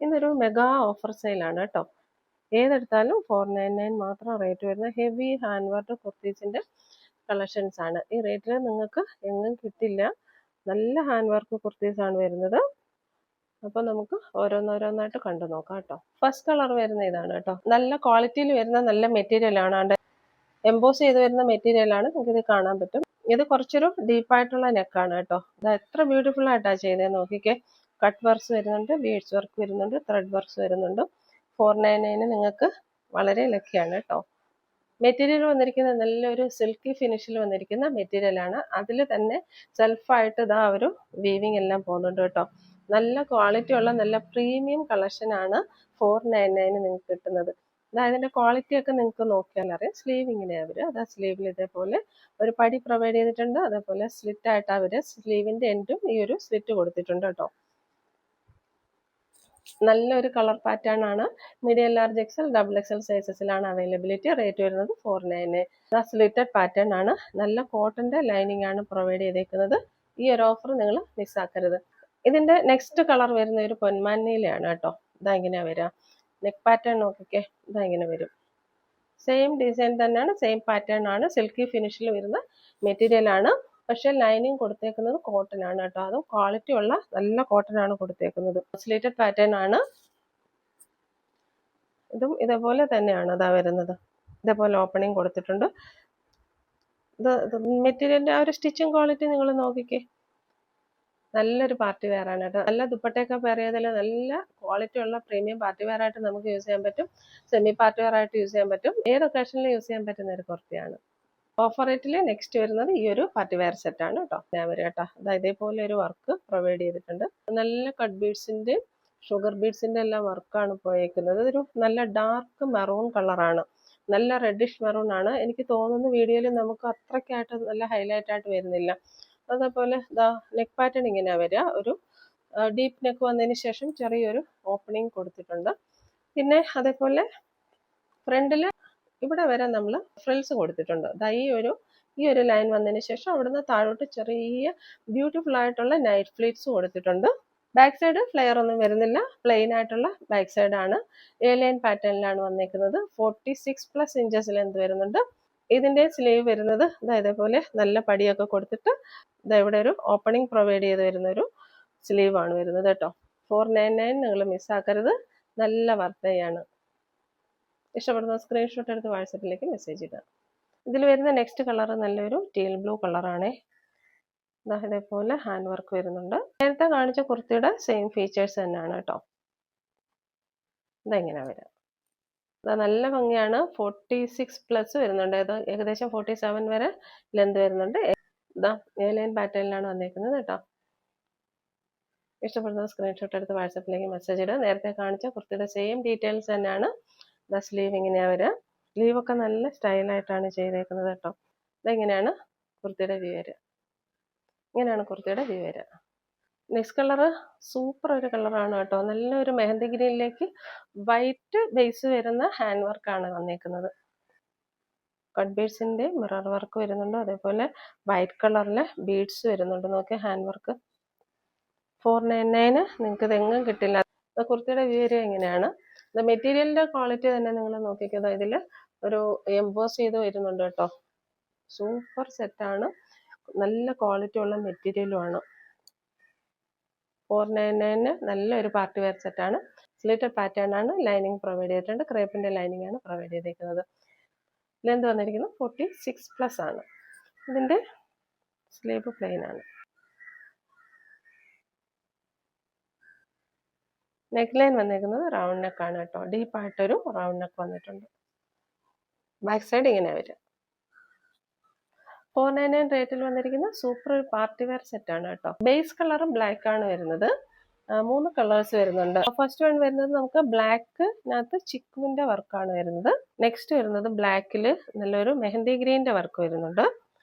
ഇന്നൊരു mega offer സെയിലാണ് കേട്ടോ. ഏതെടുത്താലും 499 മാത്രം റേറ്റ് വരുന്ന ഹെവി ഹാൻഡ് വർക്ക് കുർത്തീസിൻ്റെ കളക്ഷൻസ് ആണ്. ഈ റേറ്റിൽ നിങ്ങൾക്ക് എങ്ങും കിട്ടില്ല. നല്ല ഹാൻഡ് വർക്ക് കുർത്തീസാണ് വരുന്നത്. അപ്പോൾ നമുക്ക് ഓരോന്നോരോന്നായിട്ട് കണ്ടു നോക്കാം കേട്ടോ. ഫസ്റ്റ് കളർ വരുന്ന ഇതാണ് കേട്ടോ. നല്ല ക്വാളിറ്റിയിൽ വരുന്ന നല്ല മെറ്റീരിയലാണ്. എംബോസ് ചെയ്ത് വരുന്ന മെറ്റീരിയലാണ്. നമുക്കിത് കാണാൻ പറ്റും. ഇത് കുറച്ചൊരു ഡീപ്പായിട്ടുള്ള നെക്കാണ് കേട്ടോ. ഇത് എത്ര ബ്യൂട്ടിഫുൾ ആയിട്ടാണ് ചെയ്തത് നോക്കിക്കേ. കട്ട് വർക്ക്സ് വരുന്നുണ്ട്, ബീഡ്സ് വർക്ക് വരുന്നുണ്ട്, ത്രെഡ് വർക്ക്സ് വരുന്നുണ്ട്. 499 നിങ്ങൾക്ക് വളരെ ലക്കിയാണ് കേട്ടോ. മെറ്റീരിയൽ വന്നിരിക്കുന്നത് നല്ലൊരു സിൽക്കി ഫിനിഷിൽ വന്നിരിക്കുന്ന മെറ്റീരിയലാണ്. അതിൽ തന്നെ സെൽഫായിട്ട് ഇതാ ഒരു വീവിങ് എല്ലാം പോകുന്നുണ്ട് കേട്ടോ. നല്ല ക്വാളിറ്റി ഉള്ള നല്ല പ്രീമിയം കളക്ഷനാണ് 499 നിങ്ങൾക്ക് കിട്ടുന്നത്. അതായത് ഇതിൻ്റെ ക്വാളിറ്റി ഒക്കെ നിങ്ങൾക്ക് നോക്കിയാൽ അറിയാം. സ്ലീവ് ഇങ്ങനെയാണ് വരിക. അതാ സ്ലീവിൽ ഇതേപോലെ ഒരു പടി പ്രൊവൈഡ് ചെയ്തിട്ടുണ്ട്. അതേപോലെ സ്ലിറ്റ് ആയിട്ട് അവർ സ്ലീവിൻ്റെ എൻഡും ഈ ഒരു സ്ലിറ്റ് കൊടുത്തിട്ടുണ്ട് കേട്ടോ. നല്ലൊരു കളർ പാറ്റേൺ ആണ്. Medium, large, XL, double XL സൈസസിലാണ് അവൈലബിലിറ്റി. റേറ്റ് വരുന്നത് 499. സ്ലിറ്റഡ് പാറ്റേൺ ആണ്. നല്ല കോട്ടന്റെ ലൈനിങ് ആണ് പ്രൊവൈഡ് ചെയ്തേക്കുന്നത്. ഈ ഒരു ഓഫർ നിങ്ങൾ മിസ്സാക്കരുത്. ഇതിന്റെ നെക്സ്റ്റ് കളർ വരുന്ന ഒരു പൊന്മാനയിലാണ് കേട്ടോ. ഇതാ ഇങ്ങനെ വരാം. നെക്ക് പാറ്റേൺ നോക്കിക്കേ. ഇതാ ഇങ്ങനെ വരും. സെയിം ഡിസൈൻ തന്നെയാണ്, സെയിം പാറ്റേൺ ആണ്. സിൽക്കി ഫിനിഷിൽ വരുന്ന മെറ്റീരിയൽ ആണ്. പക്ഷെ ലൈനിങ് കൊടുത്തേക്കുന്നത് കോട്ടൺ ആണ് കേട്ടോ. അതും ക്വാളിറ്റി ഉള്ള നല്ല കോട്ടൺ ആണ് കൊടുത്തേക്കുന്നത്. സ്ലിറ്റഡ് പാറ്റേൺ ആണ്. ഇതും ഇതേപോലെ തന്നെയാണ് അതാ വരുന്നത്. ഇതേപോലെ ഓപ്പണിങ് കൊടുത്തിട്ടുണ്ട്. ഇത് മെറ്റീരിയലിന്റെ ആ ഒരു സ്റ്റിച്ചിങ് ക്വാളിറ്റി നിങ്ങൾ നോക്കിക്കേ. നല്ലൊരു പാർട്ടി വെയർ ആണ് കേട്ടോ. നല്ല ദുപ്പട്ടയൊക്കെ പെയർ ചെയ്താൽ നല്ല ക്വാളിറ്റി ഉള്ള പ്രീമിയം പാർട്ടി വെയർ ആയിട്ട് നമുക്ക് യൂസ് ചെയ്യാൻ പറ്റും. സെമി പാർട്ടി വെയർ ആയിട്ട് യൂസ് ചെയ്യാൻ പറ്റും. ഏത് ഒക്കേഷനിലും യൂസ് ചെയ്യാൻ പറ്റുന്ന ഒരു കുർത്തിയാണ്. ഓഫർ റേറ്റിൽ നെക്സ്റ്റ് വരുന്നത് ഈ ഒരു പാർട്ടി വെയർ സെറ്റ് ആണ് കേട്ടോ. ഞാൻ വരും കേട്ടോ. അതായത് ഇതേപോലെ ഒരു വർക്ക് പ്രൊവൈഡ് ചെയ്തിട്ടുണ്ട്. നല്ല കട്ട് ബീഡ്സിന്റെയും ഷുഗർ ബീഡ്സിന്റെ എല്ലാം വർക്കാണ് പോയേക്കുന്നത്. ഇതൊരു നല്ല ഡാർക്ക് മെറൂൺ കളറാണ്. നല്ല റെഡിഷ് മെറൂൺ ആണ്. എനിക്ക് തോന്നുന്നു വീഡിയോയിൽ നമുക്ക് അത്രയ്ക്കായിട്ട് നല്ല ഹൈലൈറ്റ് ആയിട്ട് വരുന്നില്ല. അതേപോലെ നെക്ക് പാറ്റേൺ ഇങ്ങനെയാണ് വരിക. ഒരു ഡീപ്പ് നെക്ക് വന്നതിന് ശേഷം ചെറിയൊരു ഓപ്പണിങ് കൊടുത്തിട്ടുണ്ട്. പിന്നെ അതേപോലെ ഫ്രണ്ടിൽ ഇവിടെ വരെ നമ്മൾ ഫ്രിൽസ് കൊടുത്തിട്ടുണ്ട്. ഈ ഒരു ലൈൻ വന്നതിന് ശേഷം അവിടുന്ന് താഴോട്ട് ചെറിയ ബ്യൂട്ടിഫുൾ ആയിട്ടുള്ള നൈറ്റ് ഫ്ലീറ്റ്സ് കൊടുത്തിട്ടുണ്ട്. ബാക്ക് സൈഡ് ഫ്ലെയർ ഒന്നും വരുന്നില്ല. പ്ലെയിൻ ആയിട്ടുള്ള ബാക്ക് സൈഡ് ആണ്. എ ലൈൻ പാറ്റേണിലാണ് വന്നേക്കുന്നത്. 46+ ഇഞ്ചസ് ലെന്ത് വരുന്നുണ്ട്. ഇതിന്റെ സ്ലീവ് വരുന്നത് ഇതേപോലെ നല്ല പടിയൊക്കെ കൊടുത്തിട്ട് ഇവിടെ ഒരു ഓപ്പണിംഗ് പ്രൊവൈഡ് ചെയ്ത് വരുന്ന ഒരു സ്ലീവ് ആണ് വരുന്നത് കേട്ടോ. 499 നിങ്ങൾ മിസ്സാക്കരുത്. നല്ല വർത്തയാണ്. ഇഷ്ടപ്പെടുന്ന സ്ക്രീൻഷോട്ട് എടുത്ത് വാട്സപ്പിലേക്ക് മെസ്സേജ് ഇടുക. ഇതിൽ വരുന്ന നെക്സ്റ്റ് കളർ നല്ലൊരു ടീൽ ബ്ലൂ കളറാണേ. ഇതേപോലെ ഹാൻഡ് വർക്ക് വരുന്നുണ്ട്. നേരത്തെ കാണിച്ച കുർത്തിയുടെ സെയിം ഫീച്ചേഴ്സ് തന്നെയാണ് കേട്ടോ. ഇതെങ്ങനെ വരാം. നല്ല ഭംഗിയാണ്. 46+ വരുന്നുണ്ട്. ഇത് ഏകദേശം 47 വരെ ലെന്ത് വരുന്നുണ്ട്. എ ലൈൻ പാറ്റേണിലാണ് വന്നേക്കുന്നത് കേട്ടോ. ഇഷ്ടപ്പെടുന്ന സ്ക്രീൻഷോട്ട് എടുത്ത് വാട്സപ്പിലേക്ക് മെസ്സേജ് ഇടുക. നേരത്തെ കാണിച്ച കുർത്തിയുടെ സെയിം ഡീറ്റെയിൽസ് തന്നെയാണ്. സ്ലീവ് ഇങ്ങനെയാണ് വരിക. സ്ലീവൊക്കെ നല്ല സ്റ്റൈലായിട്ടാണ് ചെയ്തേക്കുന്നത് കേട്ടോ. ഇതെങ്ങനെയാണ് കുർത്തിയുടെ വ്യൂ വരിക. ഇങ്ങനെയാണ് കുർത്തിയുടെ വ്യൂ വരിക. നെക്സ്റ്റ് കളറ് സൂപ്പർ ഒരു കളറാണ് കേട്ടോ. നല്ലൊരു മെഹന്തി ഗ്രീനിലേക്ക് വൈറ്റ് ബേസ് വരുന്ന ഹാൻഡ് വർക്കാണ് വന്നേക്കുന്നത്. കട്ട് ബീഡ്സിന്റെ മിറർ വർക്ക് വരുന്നുണ്ട്. അതേപോലെ വൈറ്റ് കളറിലെ ബീഡ്സ് വരുന്നുണ്ട്. നോക്കിയാൽ ഹാൻഡ് വർക്ക്. 499 നിങ്ങൾക്ക് ഇതെങ്ങും കിട്ടില്ല. കുർത്തിയുടെ വ്യൂ വരിക എങ്ങനെയാണ്. മെറ്റീരിയലിന്റെ ക്വാളിറ്റി തന്നെ നിങ്ങൾ നോക്കിക്കുന്നത്. ഇതിൽ ഒരു എംബോസ് ചെയ്ത് വരുന്നുണ്ട് കേട്ടോ. സൂപ്പർ സെറ്റാണ്. നല്ല ക്വാളിറ്റി ഉള്ള മെറ്റീരിയലുമാണ്. 499 നല്ലൊരു പാർട്ടി വെയർ സെറ്റാണ്. സ്ലിറ്റഡ് പാറ്റേൺ ആണ്. ലൈനിങ് പ്രൊവൈഡ് ചെയ്തിട്ടുണ്ട്. ക്രേപ്പിന്റെ ലൈനിങ് ആണ് പ്രൊവൈഡ് ചെയ്തിരിക്കുന്നത്. ലെന്ത് വന്നിരിക്കുന്നത് 46+ ആണ്. ഇതിന്റെ സ്ലീവ് പ്ലെയിൻ ആണ്. നെക്ക് ലൈൻ വന്നിരിക്കുന്നത് റൗണ്ട് നെക്ക് ആണ് കേട്ടോ. ഡീപ്പായിട്ടൊരു റൗണ്ട് നെക്ക് വന്നിട്ടുണ്ട്. ബാക്ക് സൈഡ് ഇങ്ങനെ വരും. 499 റേറ്റിൽ വന്നിരിക്കുന്ന സൂപ്പർ ഒരു പാർട്ടി വെയർ സെറ്റ് ആണ് കേട്ടോ. ബേസ് കളർ ബ്ലാക്ക് ആണ് വരുന്നത്. 3 കളേഴ്സ് വരുന്നുണ്ട്. ഫസ്റ്റ് വൺ വരുന്നത് നമുക്ക് ബ്ലാക്കിനകത്ത് ചിക്കുവിന്റെ വർക്കാണ് വരുന്നത്. നെക്സ്റ്റ് വരുന്നത് ബ്ലാക്കിൽ നല്ലൊരു മെഹന്തി ഗ്രീനിന്റെ വർക്ക് വരുന്നുണ്ട്.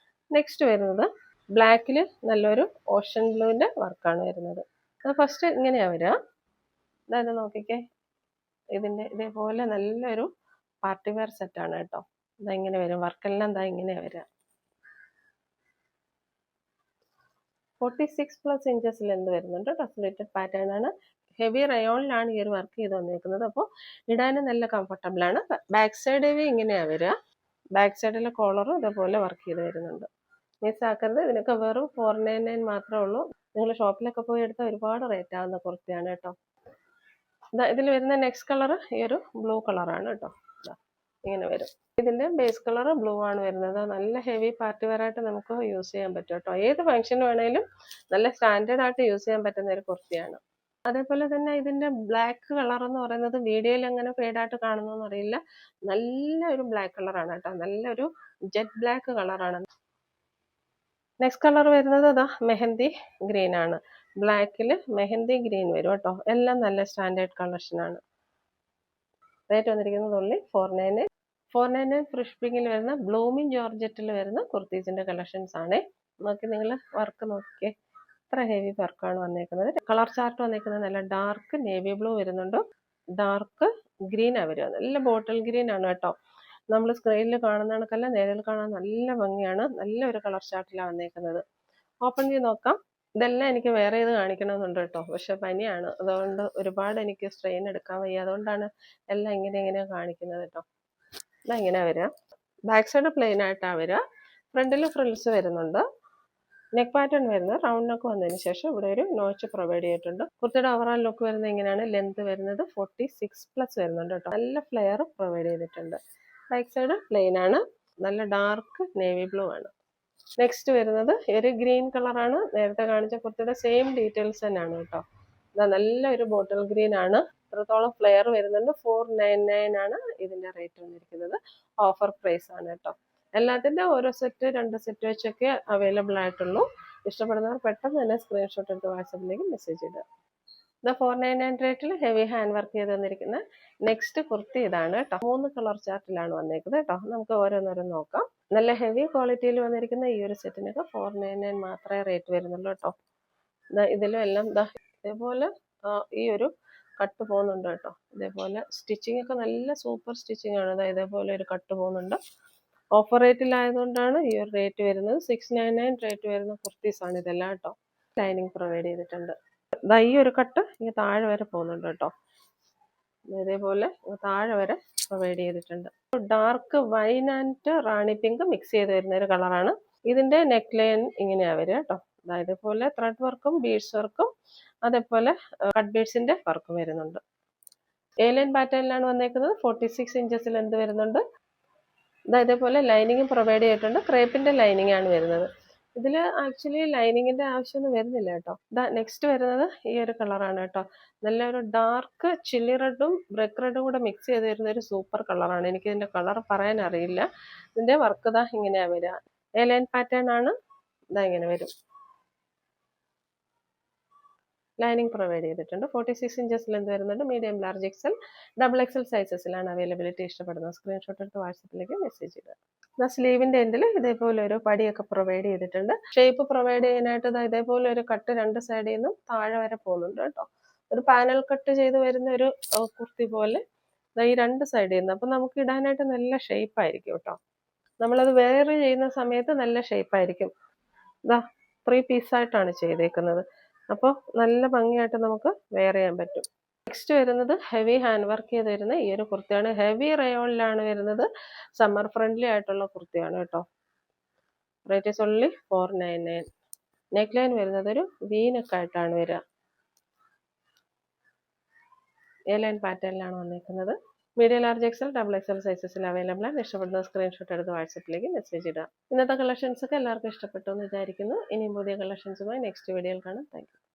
നെക്സ്റ്റ് വരുന്നത് ബ്ലാക്കിൽ നല്ലൊരു ഓഷൻ ബ്ലൂവിന്റെ വർക്കാണ് വരുന്നത്. ഫസ്റ്റ് ഇങ്ങനെയാ വരിക. അതായത് നോക്കിക്കേ. ഇതേപോലെ നല്ലൊരു പാർട്ടി വെയർ സെറ്റാണ് കേട്ടോ. ഇങ്ങനെ വരും. വർക്കെല്ലാം ഇങ്ങനെയാ വരിക. 46+ ഇഞ്ചസ് ലെന്ത് വരുന്നുണ്ട്. സ്ലിറ്റഡ് പാറ്റേൺ ആണ്. ഹെവി റയോണിലാണ് ഈ ഒരു വർക്ക് ചെയ്ത് വന്നേക്കുന്നത്. അപ്പോൾ ഇടാനും നല്ല കംഫർട്ടബിൾ ആണ്. ബാക്ക് സൈഡ് ഇങ്ങനെയാണ് വരിക. ബാക്ക് സൈഡിലെ കോളറും ഇതേപോലെ വർക്ക് ചെയ്ത് വരുന്നുണ്ട്. മിസ്സാക്കരുത്. ഇതിനൊക്കെ വെറും 499 മാത്രമേ ഉള്ളൂ. നിങ്ങൾ ഷോപ്പിലൊക്കെ പോയി എടുത്താൽ ഒരുപാട് റേറ്റ് ആവുന്ന കുർത്തിയാണ് കേട്ടോ. ഇതിൽ വരുന്ന നെക്സ്റ്റ് കളർ ഈ ഒരു ബ്ലൂ കളറാണ് കേട്ടോ. ഇങ്ങനെ വരും. ഇതിന്റെ ബേസ് കളർ ബ്ലൂ ആണ് വരുന്നത്. നല്ല ഹെവി പാർട്ടി വെയർ ആയിട്ട് നമുക്ക് യൂസ് ചെയ്യാൻ പറ്റും കേട്ടോ. ഏത് ഫംഗ്ഷന് വേണേലും നല്ല സ്റ്റാൻഡേർഡ് ആയിട്ട് യൂസ് ചെയ്യാൻ പറ്റുന്ന ഒരു കുർത്തിയാണ്. അതേപോലെ തന്നെ ഇതിന്റെ ബ്ലാക്ക് കളർ എന്ന് പറയുന്നത് വീഡിയോയിൽ എങ്ങനെ ഫേഡായിട്ട് കാണുന്നതെന്ന് അറിയില്ല. നല്ല ഒരു ബ്ലാക്ക് കളറാണ് കേട്ടോ. നല്ലൊരു ജെറ്റ് ബ്ലാക്ക് കളറാണ്. നെക്സ്റ്റ് കളർ വരുന്നത് അതാ മെഹന്തി ഗ്രീൻ ആണ്. ബ്ലാക്കിൽ മെഹന്തി ഗ്രീൻ വരും കേട്ടോ. എല്ലാം നല്ല സ്റ്റാൻഡേർഡ് കളക്ഷൻ ആണ്. റേറ്റ് വന്നിരിക്കുന്നത് ഓൺലി 499. 499 ഫ്രഷ് പിങ്കിൽ വരുന്ന ബ്ലൂമിങ് ജോർജറ്റിൽ വരുന്ന കുർത്തീസിന്റെ കളക്ഷൻസ് ആണ്. നോക്കി നിങ്ങൾ വർക്ക് നോക്കിക്കേ, ഇത്ര ഹെവി വർക്കാണ് വന്നേക്കുന്നത്. കളർ ചാർട്ട് വന്നേക്കുന്നത് നല്ല ഡാർക്ക് നേവി ബ്ലൂ വരുന്നുണ്ട്. ഡാർക്ക് ഗ്രീൻ ആ വരിക. നല്ല ബോട്ടിൽ ഗ്രീൻ ആണ് കേട്ടോ. നമ്മൾ സ്ക്രീനിൽ കാണുന്ന കണക്കല്ല, നേരിൽ കാണാൻ നല്ല ഭംഗിയാണ്. നല്ല ഒരു കളർ ചാർട്ടിലാണ് വന്നേക്കുന്നത്. ഓപ്പൺ ചെയ്ത് നോക്കാം. ഇതെല്ലാം എനിക്ക് വേറെ ഇത് കാണിക്കണമെന്നുണ്ട് കേട്ടോ. പക്ഷെ പനിയാണ്, അതുകൊണ്ട് ഒരുപാട് എനിക്ക് സ്ട്രെയിൻ എടുക്കാൻ വയ്യ. അതുകൊണ്ടാണ് എല്ലാം ഇങ്ങനെ കാണിക്കുന്നത് കേട്ടോ. ഇതാ ഇങ്ങനെ വരിക. ബാക്ക് സൈഡ് പ്ലെയിൻ ആയിട്ടാണ് വരിക. ഫ്രണ്ടിൽ ഫ്രിൽസ് വരുന്നുണ്ട്. നെക്ക് പാറ്റേൺ വരുന്നത് റൗണ്ട് നെക്ക് വന്നതിന് ശേഷം ഇവിടെ ഒരു നോച്ച് പ്രൊവൈഡ് ചെയ്തിട്ടുണ്ട്. കുർത്തിയുടെ ഓവറോൾ ലുക്ക് വരുന്നത് ഇങ്ങനെയാണ്. ലെന്ത് വരുന്നത് 46+ വരുന്നുണ്ട് കേട്ടോ. നല്ല ഫ്ലെയർ പ്രൊവൈഡ് ചെയ്തിട്ടുണ്ട്. ബാക്ക് സൈഡ് പ്ലെയിൻ ആണ്. നല്ല ഡാർക്ക് നേവി ബ്ലൂ ആണ്. നെക്സ്റ്റ് വരുന്നത് ഒരു ഗ്രീൻ കളറാണ്. നേരത്തെ കാണിച്ച കുർത്തിയുടെ സെയിം ഡീറ്റെയിൽസ് തന്നെയാണ് കേട്ടോ. നല്ല ഒരു ബോട്ടിൽ ഗ്രീൻ ആണ്. ഇത്രത്തോളം ഫ്ലെയർ വരുന്നുണ്ട്. 499 ആണ് ഇതിന്റെ റേറ്റ് വന്നിരിക്കുന്നത്. ഓഫർ പ്രൈസ് ആണ് കേട്ടോ. എല്ലാത്തിന്റെ ഓരോ സെറ്റ് 2 സെറ്റ് വെച്ചൊക്കെ അവൈലബിൾ ആയിട്ടുള്ളൂ. ഇഷ്ടപ്പെടുന്നവർ പെട്ടെന്ന് തന്നെ സ്ക്രീൻഷോട്ട് എടുത്ത് വാട്സാപ്പിലേക്ക് മെസ്സേജ് ഇടുക. 499 റേറ്റിൽ ഹെവി ഹാൻഡ് വർക്ക് ചെയ്ത് വന്നിരിക്കുന്ന നെക്സ്റ്റ് കുർത്തി ഇതാണ് കേട്ടോ. 3 കളർ ചാർട്ടിലാണ് വന്നേക്കുന്നത് കേട്ടോ. നമുക്ക് ഓരോന്നോരോന്ന് നോക്കാം. നല്ല ഹെവി ക്വാളിറ്റിയിൽ വന്നിരിക്കുന്ന ഈ ഒരു സെറ്റിനൊക്കെ 499 മാത്രമേ റേറ്റ് വരുന്നുള്ളൂ കേട്ടോ. ഇതിലും എല്ലാം ഇതേപോലെ ഈ ഒരു കട്ട് പോകുന്നുണ്ട് കേട്ടോ. ഇതേപോലെ സ്റ്റിച്ചിങ് ഒക്കെ നല്ല സൂപ്പർ സ്റ്റിച്ചിങ് ആണ്. ഇതേപോലെ ഒരു കട്ട് പോകുന്നുണ്ട്. ഓഫർ റേറ്റിലായതുകൊണ്ടാണ് ഈ ഒരു റേറ്റ് വരുന്നത്. 699 റേറ്റ് വരുന്ന കുർത്തീസ് ആണ് ഇതെല്ലാം കേട്ടോ. ലൈനിങ് പ്രൊവൈഡ് ചെയ്തിട്ടുണ്ട്. ഈ ഒരു കട്ട് ഇങ്ങനെ താഴെ വരെ പോകുന്നുണ്ട് കേട്ടോ. ഇതേപോലെ താഴെ വരെ പ്രൊവൈഡ് ചെയ്തിട്ടുണ്ട്. Dark wine and Rani pink mix ചെയ്ത് വരുന്ന ഒരു കളറാണ്. ഇതിന്റെ നെക്ക് ലൈൻ ഇങ്ങനെയാ വരിക കേട്ടോ. ഇതേപോലെ ത്രെഡ് വർക്കും ബീഡ്സ് വർക്കും അതേപോലെ കട്ട് ബീഡ്സിന്റെ വർക്കും വരുന്നുണ്ട്. എ ലൈൻ പാറ്റേണിലാണ് വന്നേക്കുന്നത്. 46 ഇഞ്ചസ് ലെന്ത് വരുന്നുണ്ട്. ഇതേപോലെ ലൈനിങ് പ്രൊവൈഡ് ചെയ്തിട്ടുണ്ട്. ക്രേപ്പിന്റെ ലൈനിങ് ആണ് വരുന്നത്. ഇതിൽ ആക്ച്വലി ലൈനിങ്ങിന്റെ ആവശ്യമൊന്നും വരുന്നില്ല കേട്ടോ. നെക്സ്റ്റ് വരുന്നത് ഈ ഒരു കളറാണ് കേട്ടോ. നല്ലൊരു ഡാർക്ക് ചില്ലി റെഡും ബ്രിക്ക് റെഡും കൂടെ മിക്സ് ചെയ്ത് വരുന്ന ഒരു സൂപ്പർ കളറാണ്. എനിക്ക് ഇതിന്റെ കളർ പറയാൻ അറിയില്ല. ഇതിന്റെ വർക്ക് ഇങ്ങനെയാ വരിക. എ ലൈൻ പാറ്റേൺ ആണ്. ഇങ്ങനെ വരും. ലൈനിങ് പ്രൊവൈഡ് ചെയ്തിട്ടുണ്ട്. 46 ഇഞ്ചസ് ലെന്ത് വരുന്നുണ്ട്. മീഡിയം, ലാർജ്, എക്സൽ, XL സൈസസിലാണ് അവൈലബിലിറ്റി. ഇഷ്ടപ്പെടുന്ന സ്ക്രീൻഷോട്ട് എടുത്ത് വാട്സപ്പിലേക്ക് മെസ്സേജ് ഇടുക. സ്ലീവിന്റെ എൻഡിൽ ഇതേപോലെ ഒരു പടിയൊക്കെ പ്രൊവൈഡ് ചെയ്തിട്ടുണ്ട്. ഷേപ്പ് പ്രൊവൈഡ് ചെയ്യാനായിട്ട് ഇതേപോലെ ഒരു കട്ട് 2 സൈഡിൽ നിന്നും താഴെ വരെ പോകുന്നുണ്ട് കേട്ടോ. ഒരു പാനൽ കട്ട് ചെയ്ത് വരുന്ന ഒരു കുർത്തി പോലെ ഈ 2 സൈഡിൽ നിന്ന്. അപ്പൊ നമുക്ക് ഇടാനായിട്ട് നല്ല ഷേപ്പ് ആയിരിക്കും കേട്ടോ. നമ്മളത് വെയർ ചെയ്യുന്ന സമയത്ത് നല്ല ഷേപ്പ് ആയിരിക്കും. 3 പീസായിട്ടാണ് ചെയ്തേക്കുന്നത്. അപ്പോൾ നല്ല ഭംഗിയായിട്ട് നമുക്ക് വെയർ ചെയ്യാൻ പറ്റും. നെക്സ്റ്റ് വരുന്നത് ഹെവി ഹാൻഡ് വർക്ക് ചെയ്ത് വരുന്ന ഈ ഒരു കുർത്തിയാണ്. ഹെവി റയോണിലാണ് വരുന്നത്. സമ്മർ ഫ്രണ്ട്ലി ആയിട്ടുള്ള കുർത്തിയാണ് കേട്ടോ. Rate is only 499. Neck line വരുന്നത് ഒരു വി നെക്ക് ആയിട്ടാണ് വരിക. എ ലൈൻ പാറ്റേണിലാണ് വന്നിരിക്കുന്നത്. മീഡിയം, ലാർജ്, XL സൈസസിൽ അവൈലബിൾ ആണ്. ഇഷ്ടപ്പെടുന്ന സ്ക്രീൻഷോട്ട് എടുത്ത് വാട്സപ്പിലേക്ക് മെസ്സേജ് ഇടുക. ഇന്നത്തെ കളക്ഷൻസ് ഒക്കെ എല്ലാവർക്കും ഇഷ്ടപ്പെട്ടു എന്ന് വിചാരിക്കുന്നു. ഇനിയും പുതിയ കളക്ഷൻസുമായി നെക്സ്റ്റ് വീഡിയോയിൽ കാണാം. Thank you.